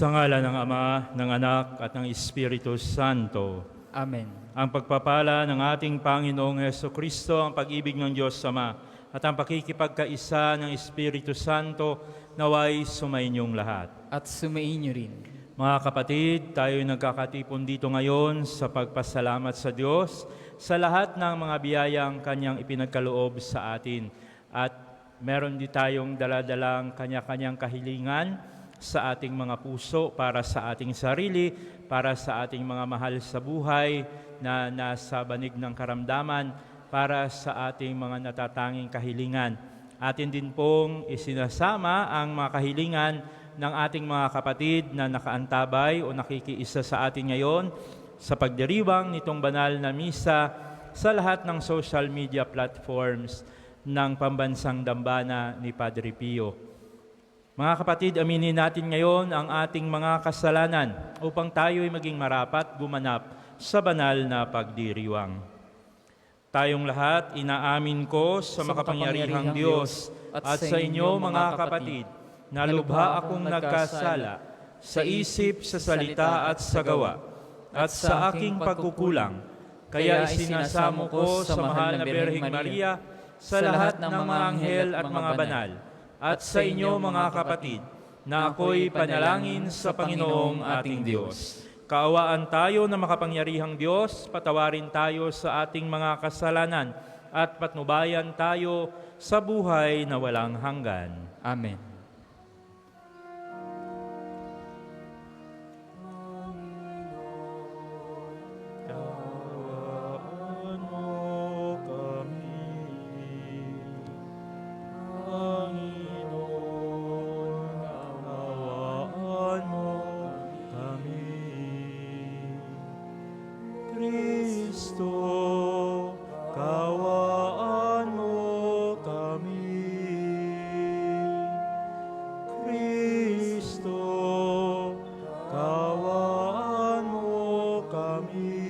Sa ngalan ng Ama, ng Anak, at ng Espiritu Santo. Amen. Ang pagpapala ng ating Panginoong Hesukristo, ang pag-ibig ng Diyos Ama, at ang pakikipagkaisa ng Espiritu Santo, naway sumainyong lahat. At sumainyo rin. Mga kapatid, tayo'y nagkakatipon dito ngayon sa pagpasalamat sa Diyos sa lahat ng mga biyayang Kanyang ipinagkaloob sa atin. At meron din tayong daladalang kanya-kanyang kahilingan sa ating mga puso, para sa ating sarili, para sa ating mga mahal sa buhay na nasa banig ng karamdaman, para sa ating mga natatanging kahilingan. Atin din pong isinasama ang mga kahilingan ng ating mga kapatid na nakaantabay o nakikiisa sa atin ngayon sa pagdiriwang nitong banal na misa sa lahat ng social media platforms ng Pambansang Dambana ni Padre Pio. Mga kapatid, aminin natin ngayon ang ating mga kasalanan upang tayo'y maging marapat gumanap sa banal na pagdiriwang. Tayong lahat, inaamin ko sa makapangyarihang Diyos at sa inyo mga kapatid, na lubha akong nagkasala sa isip, sa salita at sa gawa, at sa aking pagkukulang. Kaya isinasamo ko sa mahal na Birheng Maria, sa lahat ng mga anghel at mga banal, at sa inyo mga kapatid, na ako'y panalangin sa Panginoong ating Diyos. Kaawaan tayo na makapangyarihang Diyos, patawarin tayo sa ating mga kasalanan, at patnubayan tayo sa buhay na walang hanggan. Amen. Kaawaan mo kami, Panginoon, kaawaan mo kami. Kristo, kaawaan mo kami. Kristo, kaawaan mo kami.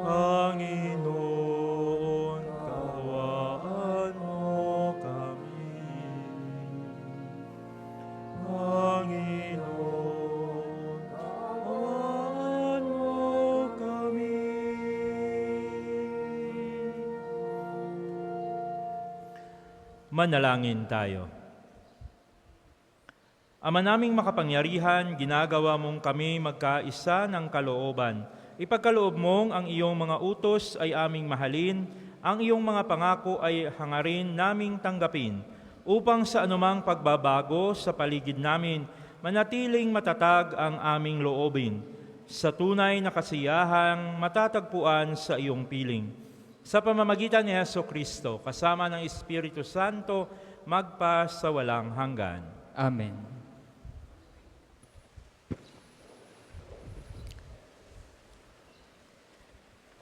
Panginoon, kaawaan mo kami. Panginoon, kaawaan mo kami. Manalangin tayo. Ama naming makapangyarihan, ginagawa mong kami magkaisa ng kalooban. Ipagkaloob mong ang iyong mga utos ay aming mahalin, ang iyong mga pangako ay hangarin naming tanggapin, upang sa anumang pagbabago sa paligid namin, manatiling matatag ang aming loobin, sa tunay na kasiyahang matatagpuan sa iyong piling. Sa pamamagitan ni Hesukristo, kasama ng Espiritu Santo, magpa sa walang hanggan. Amen.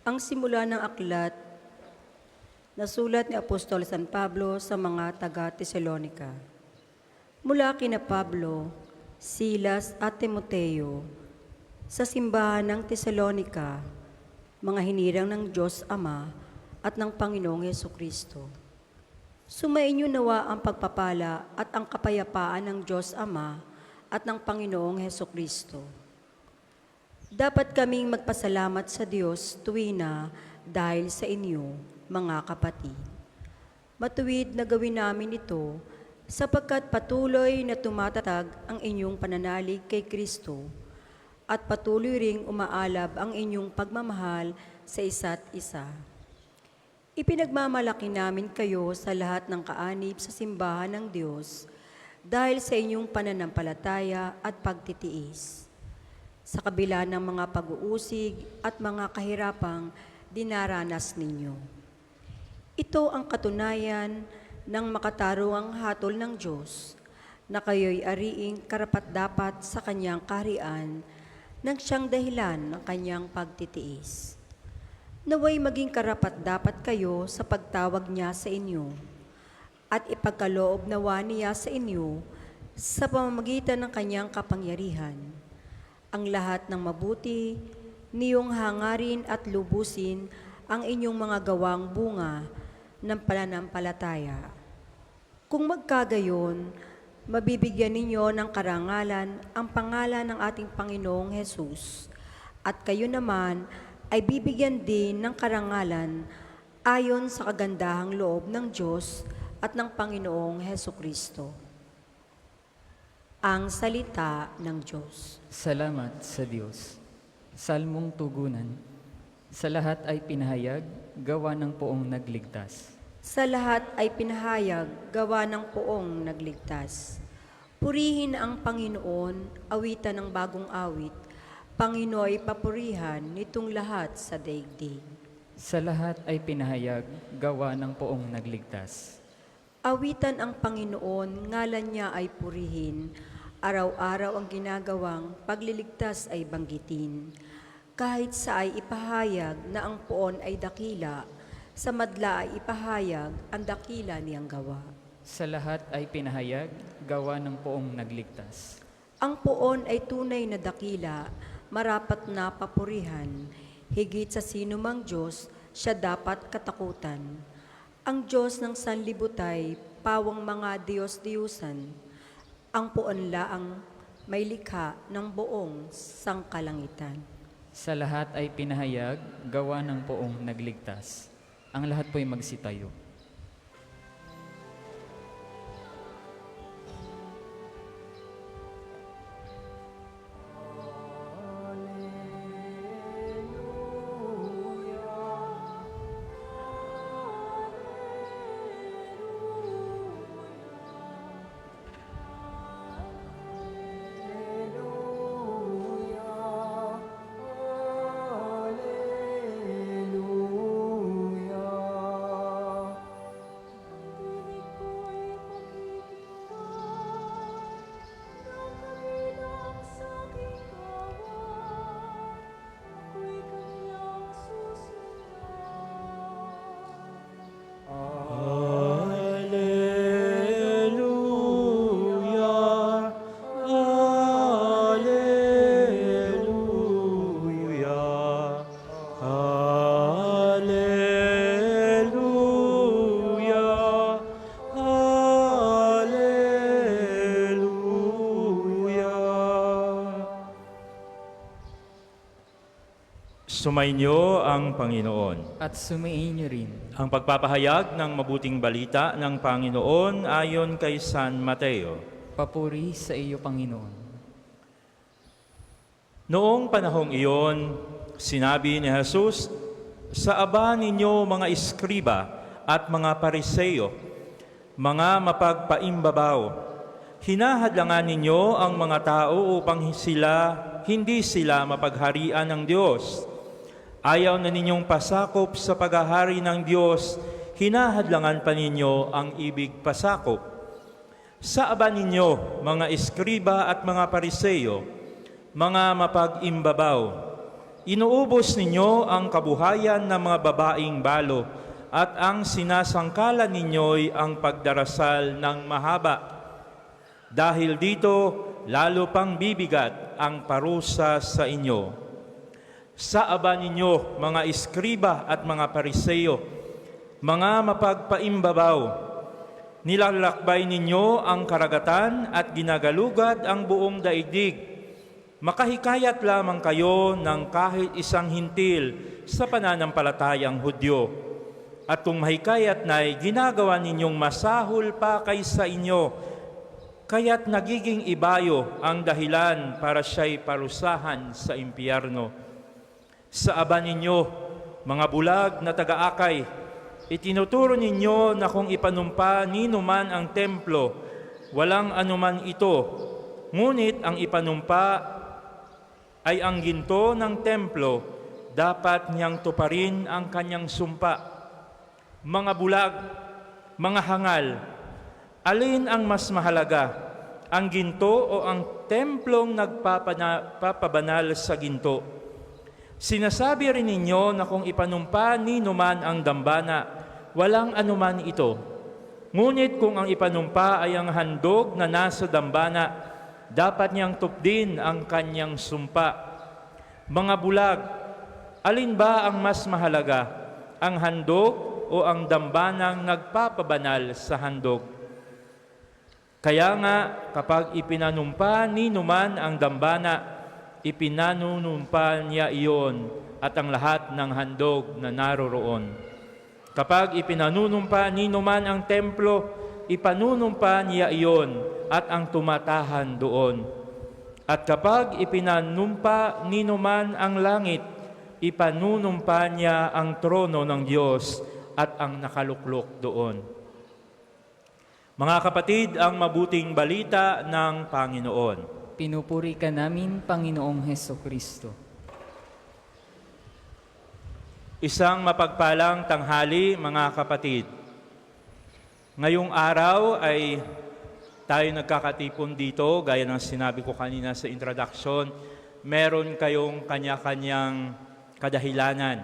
Ang simula ng aklat na sulat ni Apostol San Pablo sa mga taga-Tesalonica. Mula kina Pablo, Silas at Timoteo, sa simbahan ng Tesalonica, mga hinirang ng Diyos Ama at ng Panginoong Hesukristo. Sumainyo nawa ang pagpapala at ang kapayapaan ng Diyos Ama at ng Panginoong Hesukristo. Dapat kaming magpasalamat sa Diyos tuwina dahil sa inyo, mga kapatid. Matuwid na gawin namin ito sapagkat patuloy na tumatatag ang inyong pananalig kay Kristo at patuloy ring umaalab ang inyong pagmamahal sa isa't isa. Ipinagmamalaki namin kayo sa lahat ng kaanib sa simbahan ng Diyos dahil sa inyong pananampalataya at pagtitiis. Sa kabila ng mga pag-uusig at mga kahirapang dinaranas ninyo. Ito ang katunayan ng makatarungang hatol ng Diyos na kayo'y ariing karapat-dapat sa kanyang kaharian nang siyang dahilan ng kanyang pagtitiis. Naway maging karapat-dapat kayo sa pagtawag niya sa inyo at ipagkaloob nawa niya sa inyo sa pamamagitan ng kanyang kapangyarihan. Ang lahat ng mabuti, niyong hangarin at lubusin ang inyong mga gawang bunga ng pananampalataya. Kung magkagayon, mabibigyan ninyo ng karangalan ang pangalan ng ating Panginoong Hesus, at kayo naman ay bibigyan din ng karangalan ayon sa kagandahang loob ng Diyos at ng Panginoong Hesukristo. Ang salita ng Diyos. Salamat sa Diyos. Salmong tugunan. Sa lahat ay pinahayag, gawa ng poong nagligtas. Sa lahat ay pinahayag, gawa ng poong nagligtas. Purihin ang Panginoon, awitan ng bagong awit. Panginoy, papurihan nitong lahat sa daigdig. Sa lahat ay pinahayag, gawa ng poong nagligtas. Awitan ang Panginoon, ngalan niya ay purihin. Araw-araw ang ginagawang pagliligtas ay banggitin. Kahit sa ay ipahayag na ang poon ay dakila, sa madla ay ipahayag ang dakila niyang gawa. Sa lahat ay pinahayag, gawa ng poong nagligtas. Ang poon ay tunay na dakila, marapat na papurihan. Higit sa sinumang Diyos, siya dapat katakutan. Ang Diyos ng sanlibutay, pawang mga Diyos-Diyusan. Ang poon laang may likha ng buong sangkalangitan. Sa lahat ay pinahayag, gawa ng poong nagligtas. Ang lahat po'y magsitayo. Sumainyo ang Panginoon. At sumain niyo rin. Ang pagpapahayag ng mabuting balita ng Panginoon ayon kay San Mateo. Papuri sa iyo, Panginoon. Noong panahong iyon, sinabi ni Jesus, sa aba ninyo mga iskriba at mga pariseyo, mga mapagpaimbabaw, hinahadlangan ninyo ang mga tao upang hindi sila mapagharian ng Diyos. Ayaw na ninyong pasakop sa paghahari ng Diyos, hinahadlangan pa ninyo ang ibig pasakop. Sa aba ninyo, mga iskriba at mga pariseyo, mga mapag-imbabaw, inuubos ninyo ang kabuhayan ng mga babaeng balo at ang sinasangkalan ninyo'y ang pagdarasal ng mahaba. Dahil dito, lalo pang bibigat ang parusa sa inyo. Sa aba ninyo, mga iskriba at mga pariseyo, mga mapagpaimbabaw, nilalakbay ninyo ang karagatan at ginagalugad ang buong daigdig. Makahikayat lamang kayo ng kahit isang hintil sa pananampalatayang Hudyo. At kung mahikayat na'y ginagawa ninyong masahol pa kaysa inyo, kaya't nagiging ibayo ang dahilan para siya'y parusahan sa impyerno. Sa aba ninyo, mga bulag na taga-akay, itinuturo ninyo na kung ipanumpa nino man ang templo, walang anuman ito. Ngunit ang ipanumpa ay ang ginto ng templo, dapat niyang tuparin ang kanyang sumpa. Mga bulag, mga hangal, alin ang mas mahalaga, ang ginto o ang templong nagpapabanal sa ginto? Sinasabi rin ninyo na kung ipanumpa nino man ang dambana, walang anuman ito. Ngunit kung ang ipanumpa ay ang handog na nasa dambana, dapat niyang tupdin ang kanyang sumpa. Mga bulag, alin ba ang mas mahalaga, ang handog o ang dambanang nagpapabanal sa handog? Kaya nga, kapag ipinanumpa ni numan ang dambana, ipinanunumpa niya iyon at ang lahat ng handog na naroroon. Kapag ipinanunumpa ni numan ang templo, ipanunumpa niya iyon at ang tumatahan doon. At kapag ipinanumpa ni numan ang langit, ipanunumpa niya ang trono ng Diyos at ang nakaluklok doon. Mga kapatid, ang mabuting balita ng Panginoon. Pinupuri ka namin, Panginoong Heso Kristo. Isang mapagpalang tanghali, mga kapatid. Ngayong araw ay tayo nagkakatipon dito, gaya ng sinabi ko kanina sa introduction, meron kayong kanya-kanyang kadahilanan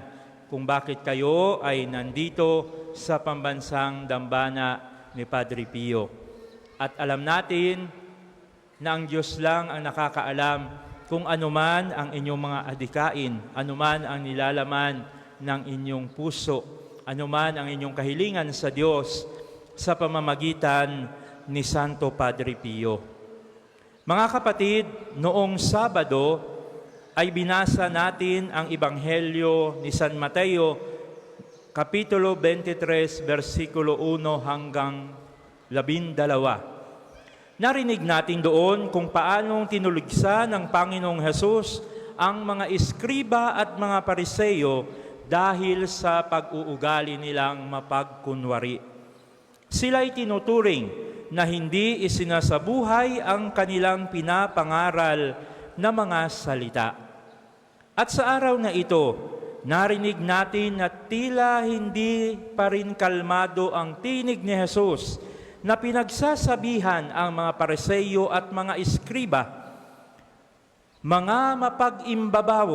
kung bakit kayo ay nandito sa pambansang dambana ni Padre Pio. At alam natin na ang Diyos lang ang nakakaalam kung anuman ang inyong mga adikain, anuman ang nilalaman ng inyong puso, anuman ang inyong kahilingan sa Diyos sa pamamagitan ni Santo Padre Pio. Mga kapatid, noong Sabado ay binasa natin ang Ebanghelyo ni San Mateo, Kapitulo 23, versikulo 1 hanggang 12. Narinig natin doon kung paanong tinuligsa ng Panginoong Hesus ang mga iskriba at mga pariseyo dahil sa pag-uugali nilang mapagkunwari. Sila'y tinuturing na hindi isinasabuhay ang kanilang pinapangaral na mga salita. At sa araw na ito, narinig natin na tila hindi pa rin kalmado ang tinig ni Jesus na pinagsasabihan ang mga pariseyo at mga iskriba, mga mapag-imbabaw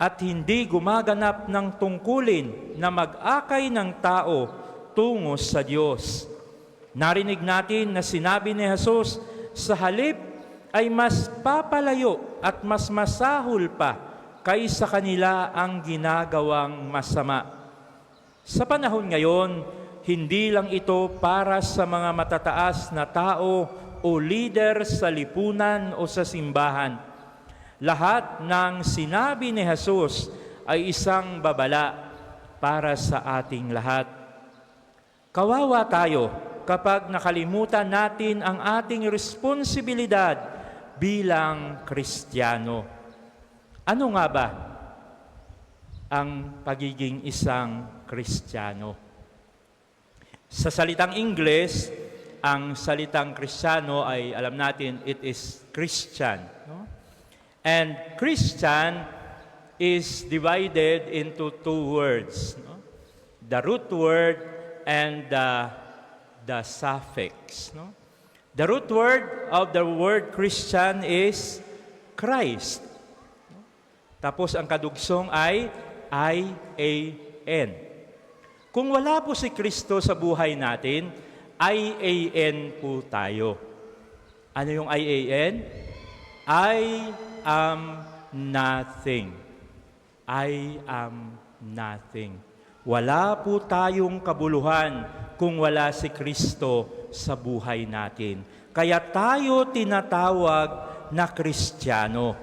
at hindi gumaganap ng tungkulin na mag-akay ng tao tungo sa Diyos. Narinig natin na sinabi ni Jesus, sa halip ay mas papalayo at mas masahol pa kaysa kanila ang ginagawang masama. Sa panahon ngayon, hindi lang ito para sa mga matataas na tao o leader sa lipunan o sa simbahan. Lahat ng sinabi ni Jesus ay isang babala para sa ating lahat. Kawawa tayo kapag nakalimutan natin ang ating responsibilidad bilang Kristiyano. Ano nga ba ang pagiging isang Kristiyano? Sa salitang Ingles, ang salitang Kristiyano ay, alam natin, it is Christian. No? And Christian is divided into two words. No? The root word and the suffix. No? The root word of the word Christian is Christ. Tapos ang kadugsong ay I-A-N. Kung wala po si Kristo sa buhay natin, I-A-N po tayo. Ano yung I-A-N? I am nothing. I am nothing. Wala po tayong kabuluhan kung wala si Kristo sa buhay natin. Kaya tayo tinatawag na Kristiyano.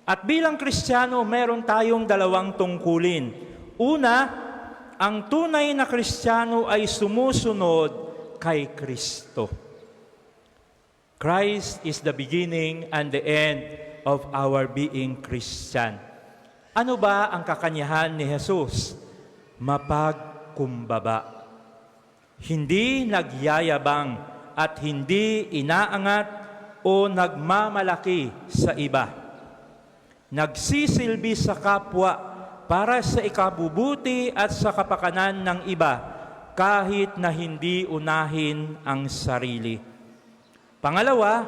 At bilang Kristiyano, meron tayong dalawang tungkulin. Una, ang tunay na Kristiyano ay sumusunod kay Kristo. Christ is the beginning and the end of our being Christian. Ano ba ang kakanyahan ni Jesus? Mapagkumbaba. Hindi nagyayabang at hindi inaangat o nagmamalaki sa iba. Nagsisilbi sa kapwa para sa ikabubuti at sa kapakanan ng iba kahit na hindi unahin ang sarili. Pangalawa,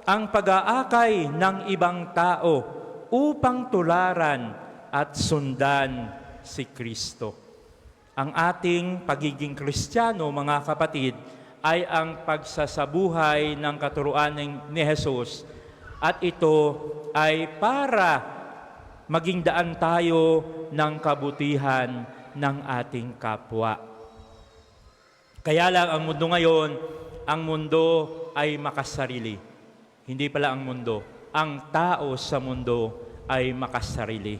ang pag-aakay ng ibang tao upang tularan at sundan si Kristo. Ang ating pagiging Kristiyano, mga kapatid, ay ang pagsasabuhay ng katuruan ni Jesus. At ito ay para maging daan tayo ng kabutihan ng ating kapwa. Kaya lang ang mundo ngayon ang mundo ay makasarili. Hindi pala ang mundo. Ang tao sa mundo ay makasarili.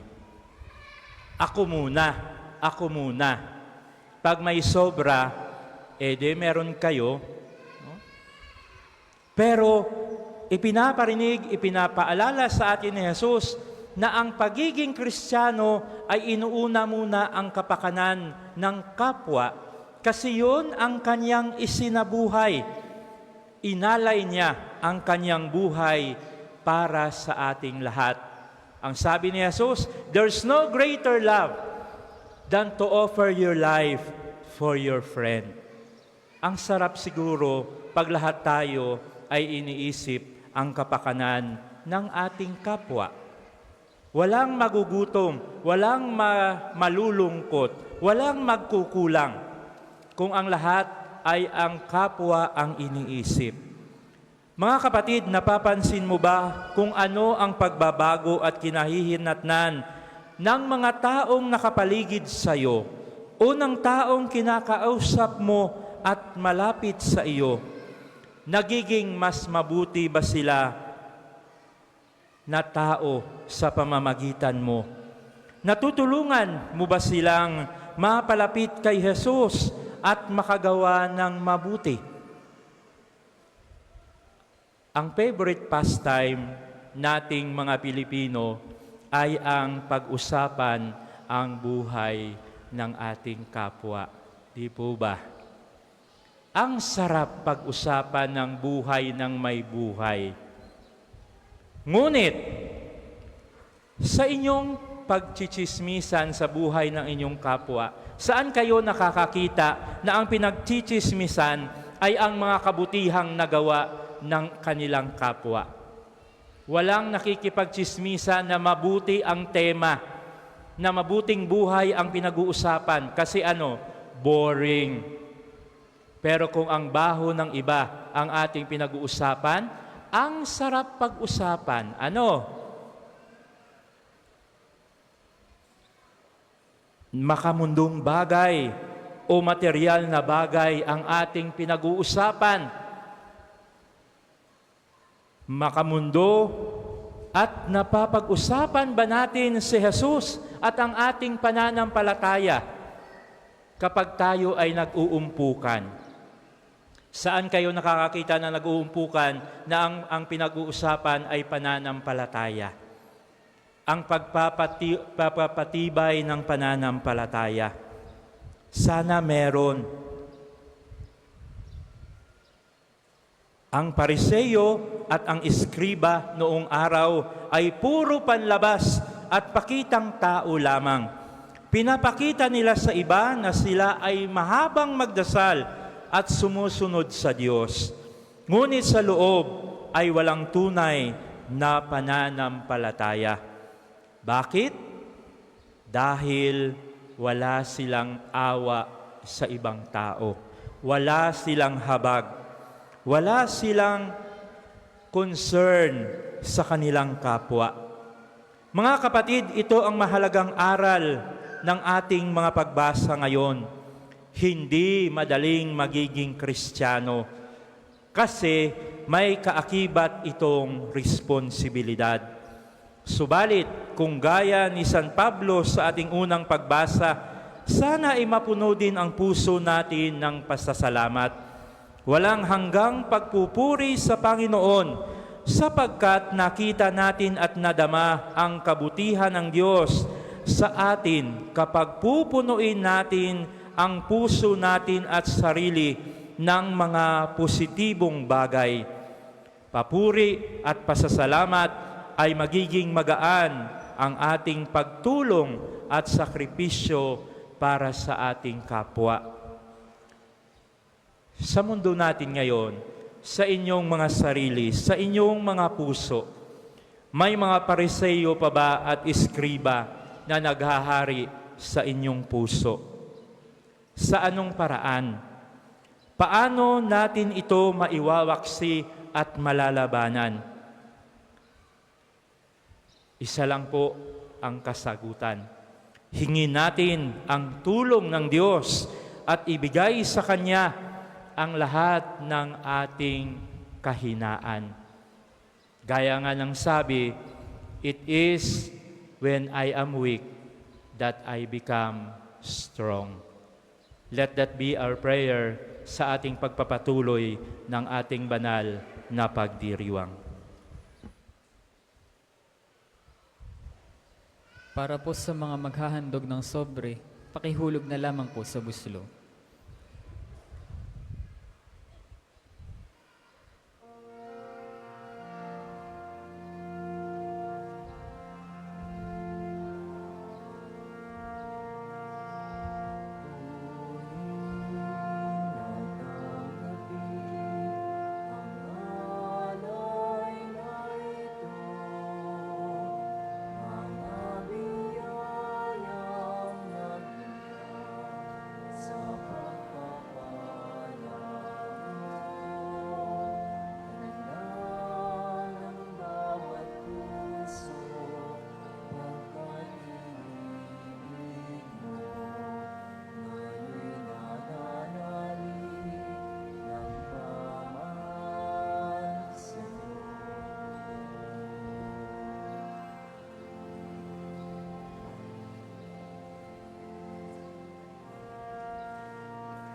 Ako muna, ako muna. Pag may sobra, meron kayo. No? Pero ipinaparinig, ipinapaalala sa atin ni Jesus na ang pagiging Kristiyano ay inuuna muna ang kapakanan ng kapwa kasi yun ang kanyang isinabuhay. Inalay niya ang kanyang buhay para sa ating lahat. Ang sabi ni Jesus, there's no greater love than to offer your life for your friend. Ang sarap siguro pag lahat tayo ay iniisip ang kapakanan ng ating kapwa. Walang magugutom, walang malulungkot, walang magkukulang kung ang lahat ay ang kapwa ang iniisip. Mga kapatid, napapansin mo ba kung ano ang pagbabago at kinahihinatnan ng mga taong nakapaligid sa iyo? Unang taong kinakausap mo at malapit sa iyo, nagiging mas mabuti ba sila na tao sa pamamagitan mo? Natutulungan mo ba silang mapalapit kay Jesus at makagawa ng mabuti? Ang favorite pastime nating mga Pilipino ay ang pag-usapan ang buhay ng ating kapwa. Di po ba? Ang sarap pag-usapan ng buhay ng may buhay. Ngunit, sa inyong pagchichismisan sa buhay ng inyong kapwa, saan kayo nakakakita na ang pinagchichismisan ay ang mga kabutihang nagawa ng kanilang kapwa? Walang nakikipagchismisan na mabuti ang tema, na mabuting buhay ang pinag-uusapan. Kasi boring. Pero kung ang baho ng iba ang ating pinag-uusapan, ang sarap pag-usapan. Makamundong bagay o material na bagay ang ating pinag-uusapan. Makamundo at napapag-usapan ba natin si Jesus at ang ating pananampalataya kapag tayo ay nag-uumpukan? Saan kayo nakakakita na nag-uumpukan na ang pinag-uusapan ay pananampalataya? Ang pagpapatibay ng pananampalataya. Sana meron. Ang Pariseo at ang Iskriba noong araw ay puro panlabas at pakitang tao lamang. Pinapakita nila sa iba na sila ay mahabang magdasal at sumusunod sa Diyos. Ngunit sa loob ay walang tunay na pananampalataya. Bakit? Dahil wala silang awa sa ibang tao. Wala silang habag. Wala silang concern sa kanilang kapwa. Mga kapatid, ito ang mahalagang aral ng ating mga pagbasa ngayon. Hindi madaling magiging Kristiyano kasi may kaakibat itong responsibilidad. Subalit, kung gaya ni San Pablo sa ating unang pagbasa, sana ay mapuno din ang puso natin ng pasasalamat. Walang hanggang pagpupuri sa Panginoon sapagkat nakita natin at nadama ang kabutihan ng Diyos sa atin kapag pupunuin natin ang puso natin at sarili ng mga positibong bagay. Papuri at pasasalamat ay magiging magaan ang ating pagtulong at sakripisyo para sa ating kapwa. Sa mundo natin ngayon, sa inyong mga sarili, sa inyong mga puso, may mga Pariseo pa ba at Iskriba na naghahari sa inyong puso? Sa anong paraan? Paano natin ito maiwawaksi at malalabanan? Isa lang po ang kasagutan. Hingin natin ang tulong ng Diyos at ibigay sa Kanya ang lahat ng ating kahinaan. Gaya nga ng sabi, it is when I am weak that I become strong. Let that be our prayer sa ating pagpapatuloy ng ating banal na pagdiriwang. Para po sa mga maghahandog ng sobre, pakihulog na lamang po sa buslo.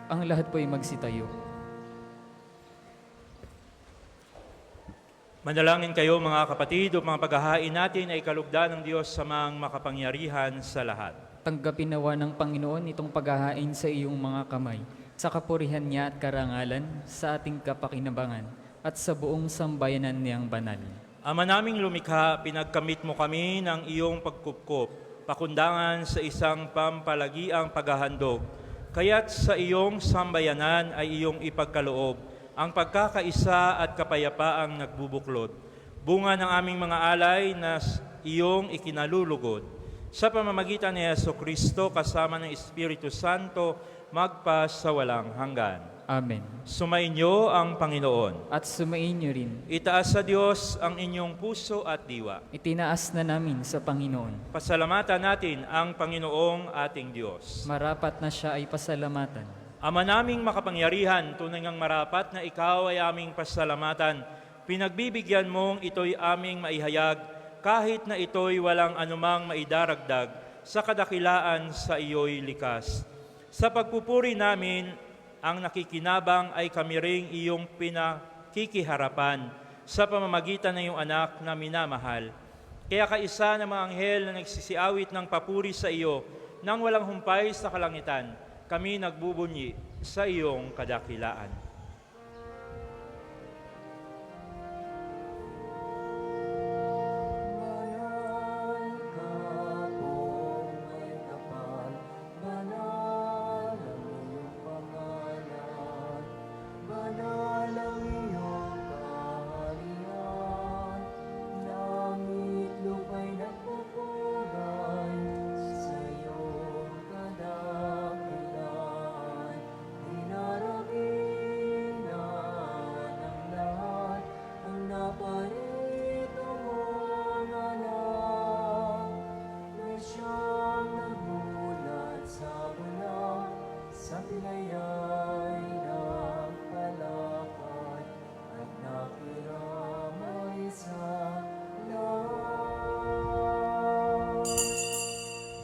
Ang lahat po ay magsitayo. Manalangin kayo mga kapatid o mga paghahain natin ay kalugdan ng Diyos sa mga makapangyarihan sa lahat. Tanggapin nawa ng Panginoon itong paghahain sa iyong mga kamay, sa kapurihan niya at karangalan, sa ating kapakinabangan, at sa buong sambayanan niyang banal. Ama naming lumikha, pinagkamit mo kami ng iyong pagkupkop, pakundangan sa isang pampalagiang paghahandog. Kaya't sa iyong sambayanan ay iyong ipagkaloob ang pagkakaisa at kapayapaang nagbubuklod. Bunga ng aming mga alay na iyong ikinalulugod. Sa pamamagitan ni Jesucristo kasama ng Espiritu Santo, magpa sa walang hanggan. Amen. Sumainyo ang Panginoon. At sumainyo rin. Itaas sa Diyos ang inyong puso at diwa. Itinaas na namin sa Panginoon. Pasalamatan natin ang Panginoong ating Diyos. Marapat na siya ay pasalamatan. Ama naming makapangyarihan, tunay ngang marapat na ikaw ay aming pasalamatan. Pinagbibigyan mong ito'y aming maihayag, kahit na ito'y walang anumang maidaragdag sa kadakilaan sa iyo'y likas. Sa pagpupuri namin, ang nakikinabang ay kami ring iyong pinakikiharapan sa pamamagitan ng iyong anak na minamahal. Kaya kaisa ng mga anghel na nagsisiawit ng papuri sa iyo nang walang humpay sa kalangitan, kami nagbubunyi sa iyong kadakilaan.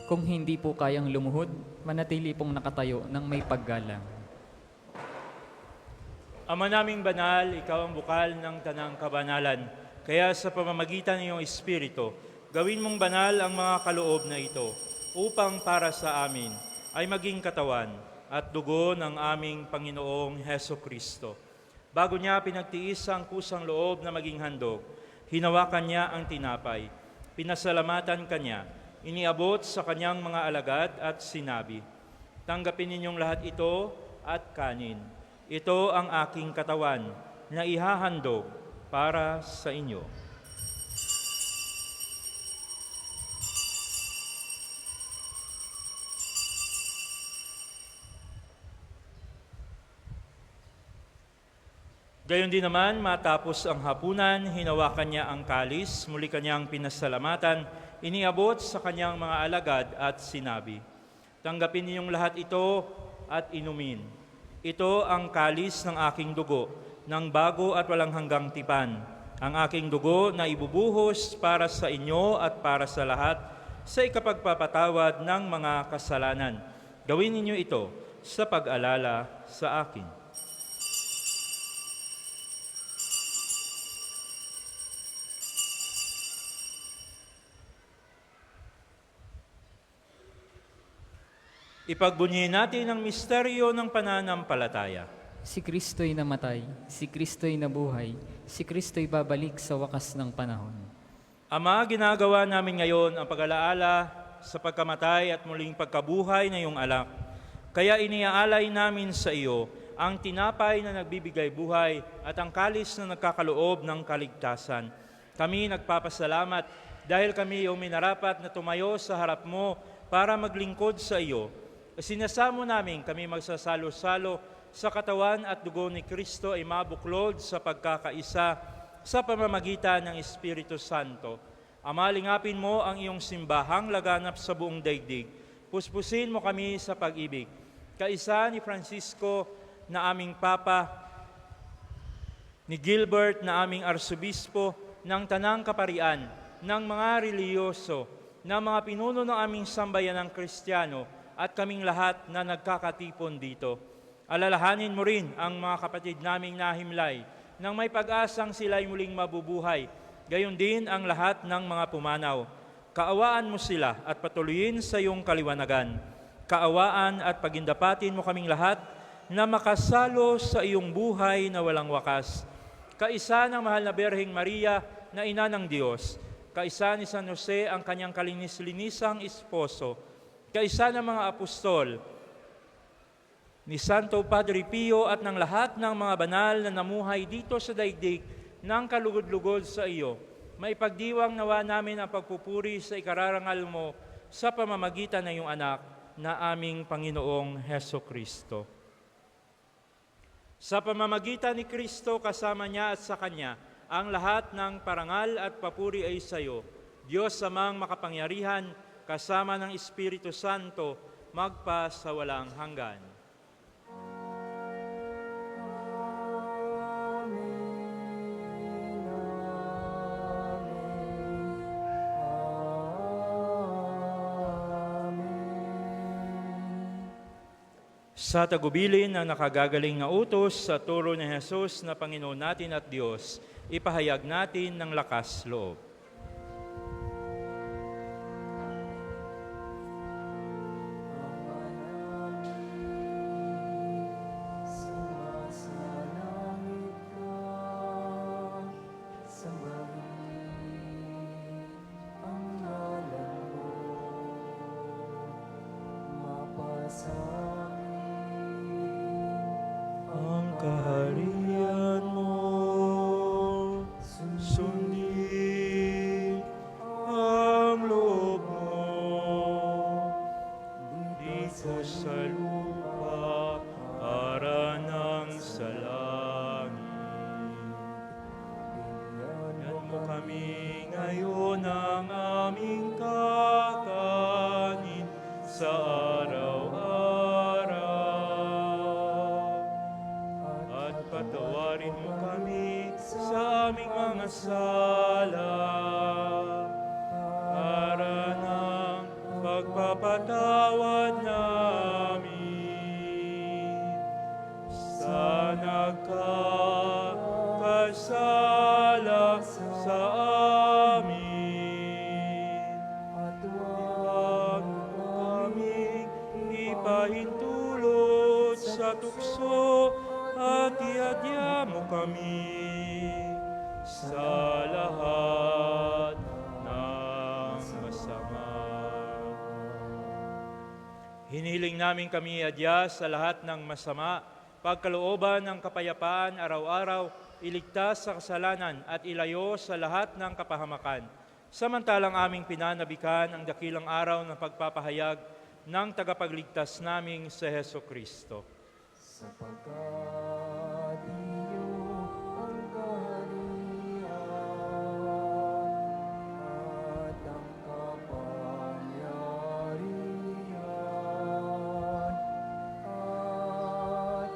Kung hindi po kayang lumuhod, manatili pong nakatayo ng may paggalang. Ama naming banal, ikaw ang bukal ng tanang kabanalan. Kaya sa pamamagitan ng iyong Espiritu, gawin mong banal ang mga kaloob na ito, upang para sa amin ay maging katawan at dugo ng aming Panginoong Heso Kristo. Bago niya pinagtiis ang kusang loob na maging handog, hinawakan niya ang tinapay, pinasalamatan kanya, iniabot sa kanyang mga alagad at sinabi, "Tanggapin ninyong lahat ito at kanin. Ito ang aking katawan na ihahandog para sa inyo." Gayon din naman, matapos ang hapunan, hinawakan niya ang kalis, muli kanyang pinasalamatan, iniabot sa kanyang mga alagad at sinabi, "Tanggapin ninyong lahat ito at inumin. Ito ang kalis ng aking dugo, ng bago at walang hanggang tipan. Ang aking dugo na ibubuhos para sa inyo at para sa lahat sa ikapagpapatawad ng mga kasalanan. Gawin ninyo ito sa pag-alala sa akin. Ipagbunyihin natin ang misteryo ng pananampalataya. Si Kristo'y namatay, si Kristo'y nabuhay, si Kristo'y babalik sa wakas ng panahon. Ama, ginagawa namin ngayon ang pag-alaala sa pagkamatay at muling pagkabuhay na iyong anak. Kaya iniaalay namin sa iyo ang tinapay na nagbibigay buhay at ang kalis na nagkakaloob ng kaligtasan. Kami nagpapasalamat dahil kami iyong minarapat na tumayo sa harap mo para maglingkod sa iyo. Sinasamo namin kami magsasalo-salo sa katawan at dugo ni Kristo ay mabuklod sa pagkakaisa sa pamamagitan ng Espiritu Santo. Ama, lingapin mo ang iyong simbahang laganap sa buong daigdig. Puspusin mo kami sa pag-ibig. Kaisa ni Francisco na aming Papa, ni Gilbert na aming Arsobispo, ng Tanang Kaparian, ng mga reliyoso, ng mga pinuno ng aming sambayan ng Kristiyano, at kaming lahat na nagkakatipon dito. Alalahanin mo rin ang mga kapatid naming nahimlay nang may pag-asang sila'y muling mabubuhay, gayon din ang lahat ng mga pumanaw. Kaawaan mo sila at patuloyin sa iyong kaliwanagan. Kaawaan at pagindapatin mo kaming lahat na makasalo sa iyong buhay na walang wakas. Kaisa ng mahal na Berheng Maria na ina ng Diyos, kaisa ni San Jose ang kanyang kalinis-linisang esposo, kaisa ng mga apostol, ni Santo Padre Pio at ng lahat ng mga banal na namuhay dito sa daigdig ng kalugod-lugod sa iyo, maipagdiwang nawa namin ang pagpupuri sa ikararangal mo sa pamamagitan ng iyong anak na aming Panginoong Heso Kristo. Sa pamamagitan ni Kristo, kasama niya at sa Kanya, ang lahat ng parangal at papuri ay sa iyo, Diyos amang makapangyarihan, kasama ng Espiritu Santo, magpa sa walang hanggan. Sa tagubilin na nakagagaling na utos sa turo ni Jesus na Panginoon natin at Diyos, ipahayag natin ng lakas loob. Ang kaharian mo, sundin ang loob mo, dito sa lupa para nang sa langit. Bigyan mo kami ngayon ng aming kakanin sa patawarin mo kami sa aming mga sala para ng pagpapatawad namin sa nagkakasala sa amin. At huwag kami ipahintulot sa tukso at iadya mo kami sa lahat ng masama. Hinihiling namin kami iadya sa lahat ng masama, pagkalooban ng kapayapaan araw-araw, iligtas sa kasalanan at ilayo sa lahat ng kapahamakan. Samantalang aming pinanabikan ang dakilang araw ng pagpapahayag ng tagapagligtas naming sa Heso Kristo. Sapagkat iyo ang kaharian at ang kapangyarihan at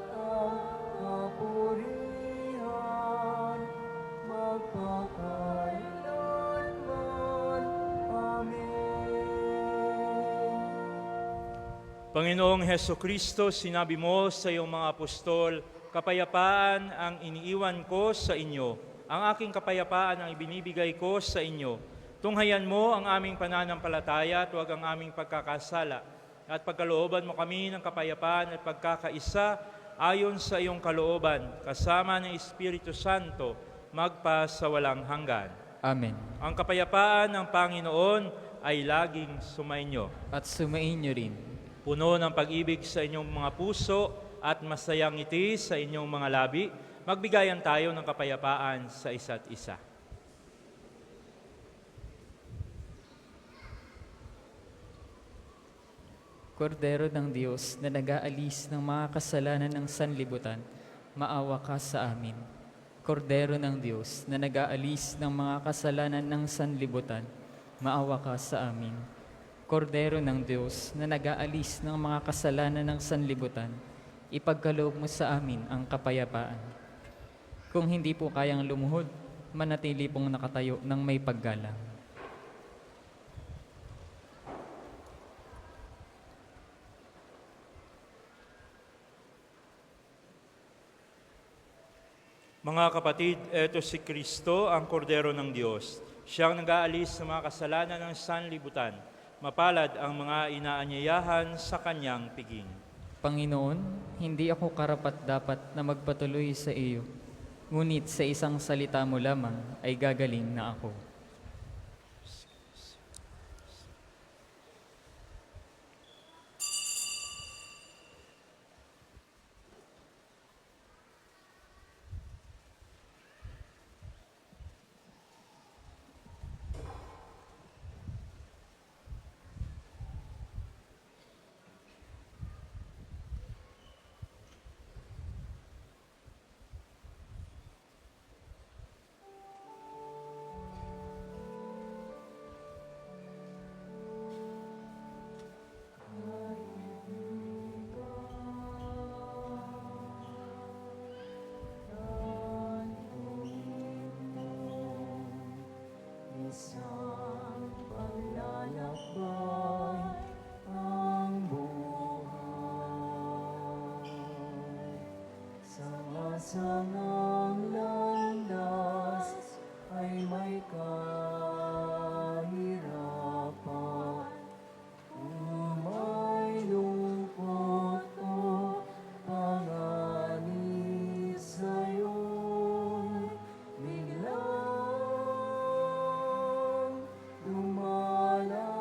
Panginoong Heso Kristo, sinabi mo sa iyong mga apostol, kapayapaan ang iniiwan ko sa inyo. Ang aking kapayapaan ang ibinibigay ko sa inyo. Tunghayan mo ang aming pananampalataya at huwag ang aming pagkakasala. At pagkalooban mo kami ng kapayapaan at pagkakaisa ayon sa iyong kalooban, kasama ng Espiritu Santo, magpa sa walang hanggan. Amen. Ang kapayapaan ng Panginoon ay laging sumainyo. At sumain niyo rin. Puno ng pag-ibig sa inyong mga puso at masayang ngiti sa inyong mga labi, magbigayan tayo ng kapayapaan sa isa't isa. Kordero ng Diyos na nag-aalis ng mga kasalanan ng sanlibutan, maawa ka sa amin. Kordero ng Diyos na nag-aalis ng mga kasalanan ng sanlibutan, maawa ka sa amin. Kordero ng Diyos na nag-aalis ng mga kasalanan ng sanlibutan, ipagkaloob mo sa amin ang kapayapaan. Kung hindi po kayang lumuhod, manatili pong nakatayo ng may paggalang. Mga kapatid, eto si Kristo, ang Kordero ng Diyos. Siyang nag-aalis ng mga kasalanan ng sanlibutan. Mapalad ang mga inaanyayahan sa kanyang piging. Panginoon, hindi ako karapat-dapat na magpatuloy sa iyo, ngunit sa isang salita mo lamang ay gagaling na ako. Isang paglalakbay ang buhay sa masamang landas ay may kahirapan. Kung may lungkot o panganib sa'yo'y biglang dumalaw.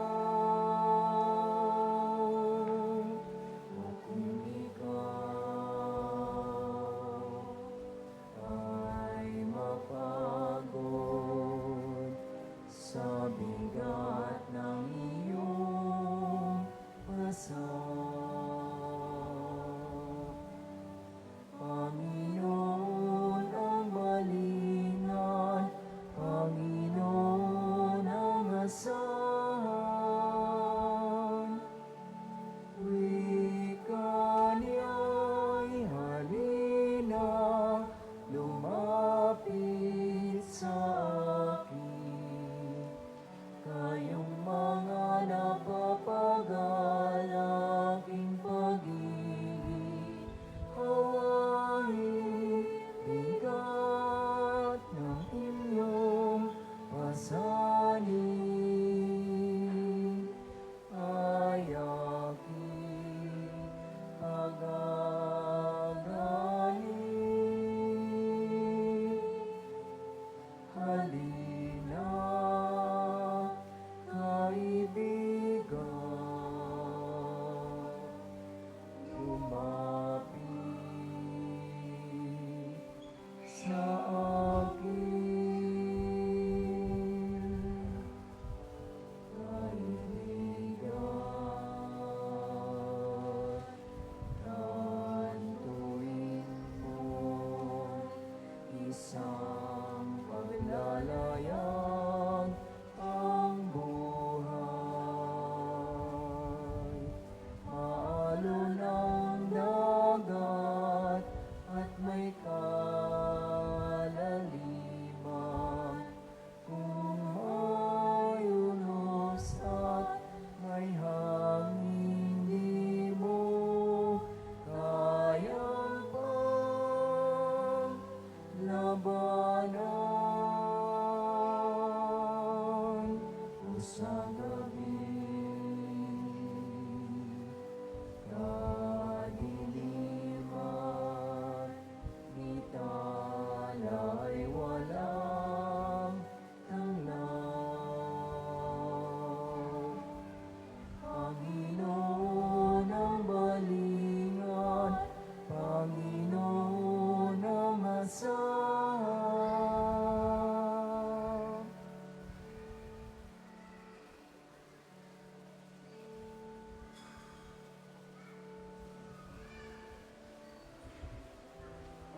O kung ikaw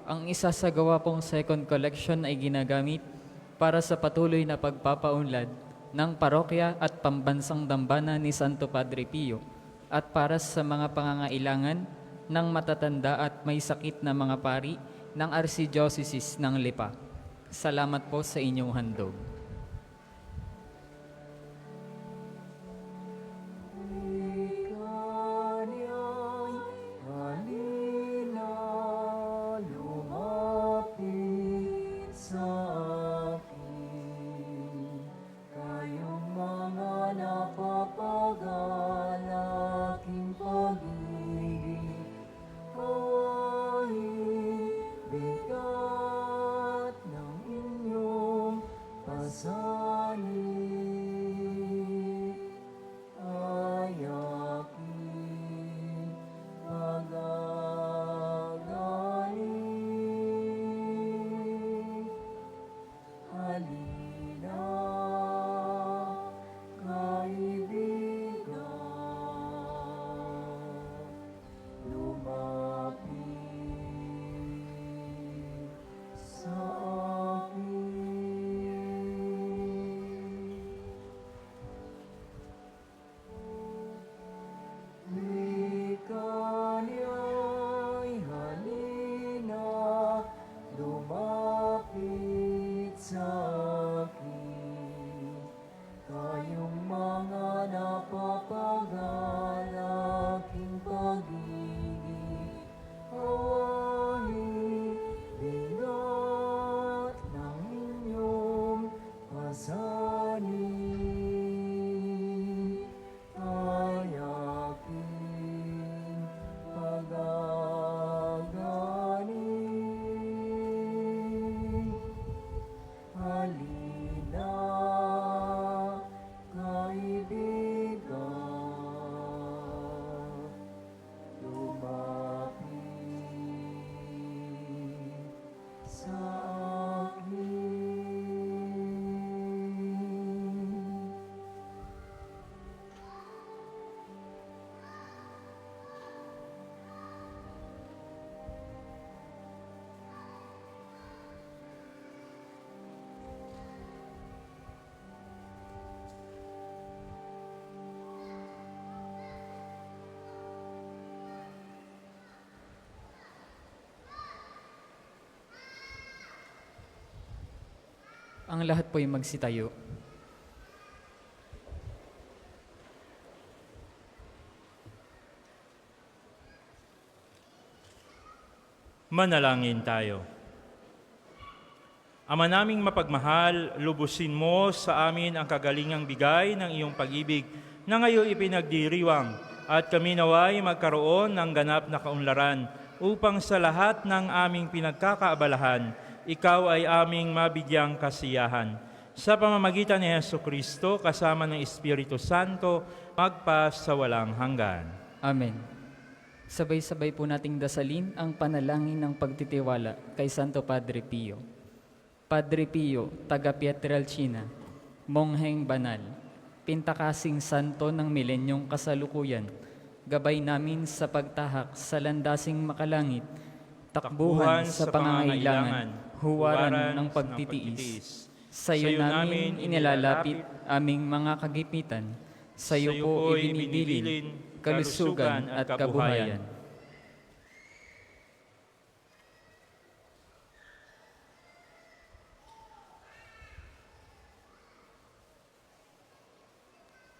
ang isasagawa pong second collection ay ginagamit para sa patuloy na pagpapaunlad ng parokya at pambansang dambana ni Santo Padre Pio at para sa mga pangangailangan ng matatanda at may sakit na mga pari ng Archdiocese ng Lipa. Salamat po sa inyong handog. Ikanya'y halina, lumapit sa akin. Kayong mga napapagalaking pag-ibig, kawain bigat ng inyong pasanin. Ayaking pagagaling. Halina, kaibigan, lumapit sa akin. Ikanya'y halina, lumapit sa akin. Kayong mga napapagalaking pag-ibig, kawain bigat ng inyong pasanin. Ayaking pagagaling. Halina, kaibigan, lumapit sa akin. Ang lahat po'y magsitayo. Manalangin tayo. Ama naming mapagmahal, lubusin mo sa amin ang kagalingang bigay ng iyong pag-ibig na ngayon ipinagdiriwang at kami naway magkaroon ng ganap na kaunlaran upang sa lahat ng aming pinagkakaabalahan, ikaw ay aming mabigyang kasiyahan. Sa pamamagitan ni Jesucristo, kasama ng Espiritu Santo, magpa sa walang hanggan. Amen. Sabay-sabay po nating dasalin ang panalangin ng pagtitiwala kay Santo Padre Pio. Padre Pio, taga Pietrelcina, mongheng banal, pintakasing santo ng milenyong kasalukuyan, gabay namin sa pagtahak sa landasing makalangit, takbuhan sa pangangailangan, huwaran ng pagtitiis. Sa iyo namin inilalapit aming mga kagipitan, sa iyo po ibinibilin kalusugan at kabuhayan.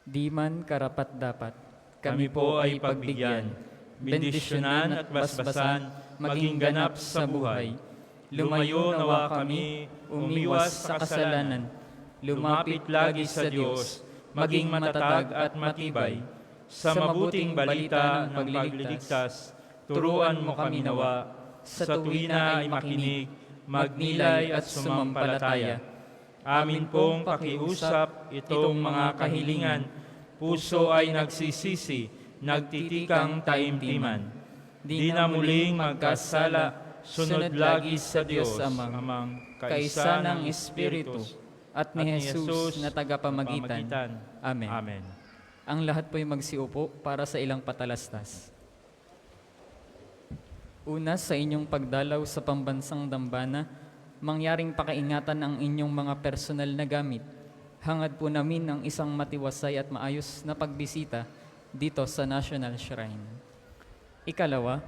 Di man karapat-dapat, kami po ay pagbigyan, bendisyonan at basbasan, maging ganap sa buhay. Lumayo nawa kami, umiwas sa kasalanan, lumapit lagi sa Diyos, maging matatag at matibay. Sa mabuting balita ng pagliligtas, turuan mo kami nawa, sa tuwina ay makinig, magnilay at sumampalataya. Amin pong pakiusap itong mga kahilingan, puso ay nagsisisi, nagtitikang taimtiman. Di na muling magkasala, sunod lagi sa Diyos Amang kaisa ng Espiritu at ni Jesus na tagapamagitan. Amen. Amen. Ang lahat po'y magsiupo para sa ilang patalastas. Una, sa inyong pagdalaw sa pambansang dambana, mangyaring pakaingatan ang inyong mga personal na gamit. Hangad po namin ang isang matiwasay at maayos na pagbisita dito sa National Shrine. Ikalawa,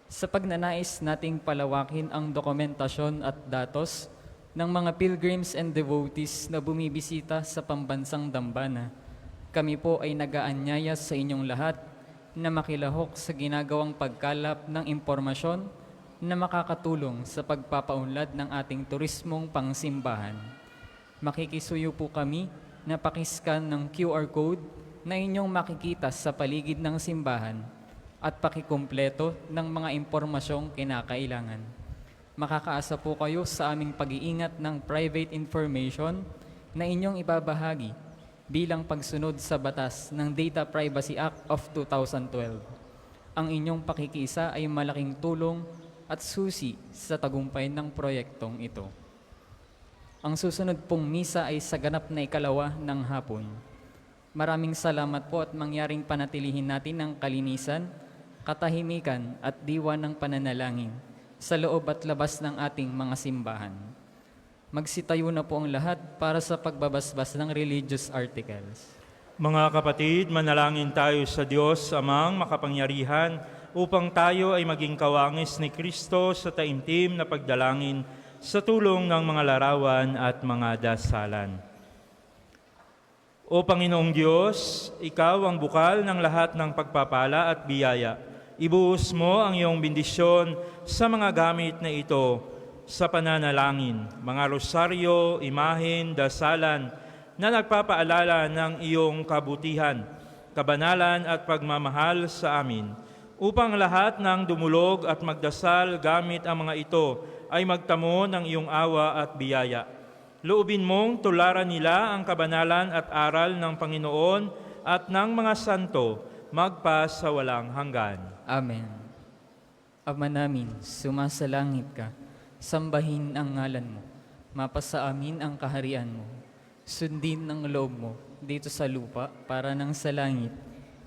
sa pagnanais nating palawakin ang dokumentasyon at datos ng mga pilgrims and devotees na bumibisita sa pambansang dambana, kami po ay nag-aanyaya sa inyong lahat na makilahok sa ginagawang pagkalap ng impormasyon na makakatulong sa pagpapaunlad ng ating turismong pangsimbahan. Makikisuyo po kami na pakiscan ng QR code na inyong makikita sa paligid ng simbahan at pakikumpleto ng mga impormasyong kinakailangan. Makakaasa po kayo sa aming pag-iingat ng private information na inyong ibabahagi bilang pagsunod sa batas ng Data Privacy Act of 2012. Ang inyong pakikiisa ay malaking tulong at susi sa tagumpay ng proyektong ito. Ang susunod pong misa ay sa ganap na 2 ng hapon. Maraming salamat po at mangyaring panatilihin natin ang kalinisan, katahimikan at diwa ng pananalangin sa loob at labas ng ating mga simbahan. Magsitayo na po ang lahat para sa pagbabasbas ng religious articles. Mga kapatid, manalangin tayo sa Diyos amang makapangyarihan upang tayo ay maging kawangis ni Kristo sa taimtim na pagdalangin sa tulong ng mga larawan at mga dasalan. O Panginoong Diyos, Ikaw ang bukal ng lahat ng pagpapala at biyaya. Ibuhos mo ang iyong bendisyon sa mga gamit na ito sa pananalangin, mga rosaryo, imahen, dasalan na nagpapaalala ng iyong kabutihan, kabanalan at pagmamahal sa amin, upang lahat ng dumulog at magdasal gamit ang mga ito ay magtamo ng iyong awa at biyaya. Loobin mong tularan nila ang kabanalan at aral ng Panginoon at ng mga santo magpa sa walang hanggan. Amen. Ama namin, sumasalangit ka, sambahin ang ngalan mo, mapasa amin ang kaharian mo, sundin ang loob mo dito sa lupa para nang sa langit.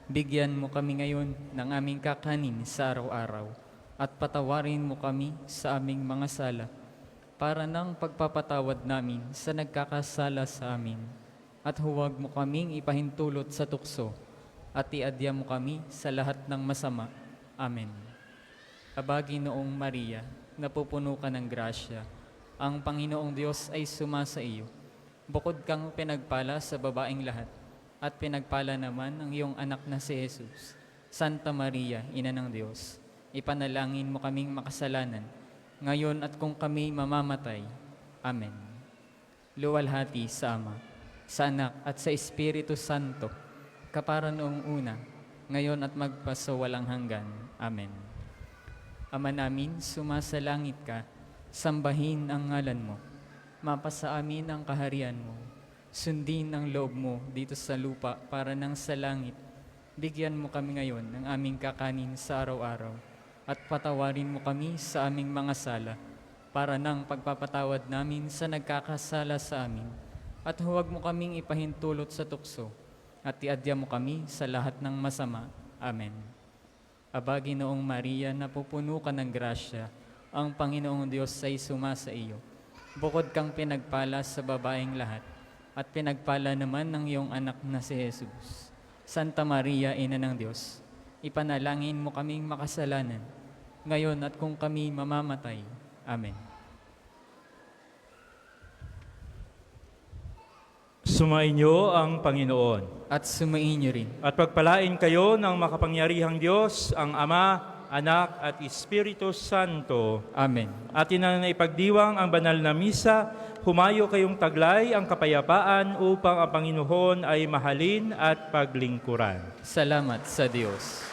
Bigyan mo kami ngayon ng aming kakanin sa araw-araw at patawarin mo kami sa aming mga sala para nang pagpapatawad namin sa nagkakasala sa amin. At huwag mo kaming ipahintulot sa tukso at iadya mo kami sa lahat ng masama. Amen. Abagi noong Maria, napupuno ka ng grasya, ang Panginoong Diyos ay sumasa iyo. Bukod kang pinagpala sa babaeng lahat, at pinagpala naman ang iyong anak na si Jesus. Santa Maria, Ina ng Diyos, ipanalangin mo kaming makasalanan, ngayon at kung kami mamamatay. Amen. Luwalhati sa Ama, sa Anak at sa Espiritu Santo, kapara noong una, ngayon at magpasawalang hanggan. Amen. Ama namin, sumasalangit ka, sambahin ang ngalan mo, mapasa amin ang kaharian mo, sundin ang loob mo dito sa lupa para nang sa langit. Bigyan mo kami ngayon ng aming kakanin sa araw-araw at patawarin mo kami sa aming mga sala para nang pagpapatawad namin sa nagkakasala sa amin. At huwag mo kaming ipahintulot sa tukso at iadya mo kami sa lahat ng masama. Amen. Abagi noong Maria, napupuno ka ng grasya, ang Panginoong Diyos ay sumasa iyo. Bukod kang pinagpala sa babaeng lahat, at pinagpala naman ng iyong anak na si Jesus. Santa Maria, Ina ng Diyos, ipanalangin mo kaming makasalanan, ngayon at kung kami mamamatay. Amen. Sumainyo ang Panginoon. At sumainyo rin. At pagpalain kayo ng makapangyarihang Diyos, ang Ama, Anak at Espiritu Santo. Amen. Atin na naipagdiwang ang banal na misa, humayo kayong taglay ang kapayapaan upang ang Panginoon ay mahalin at paglingkuran. Salamat sa Diyos.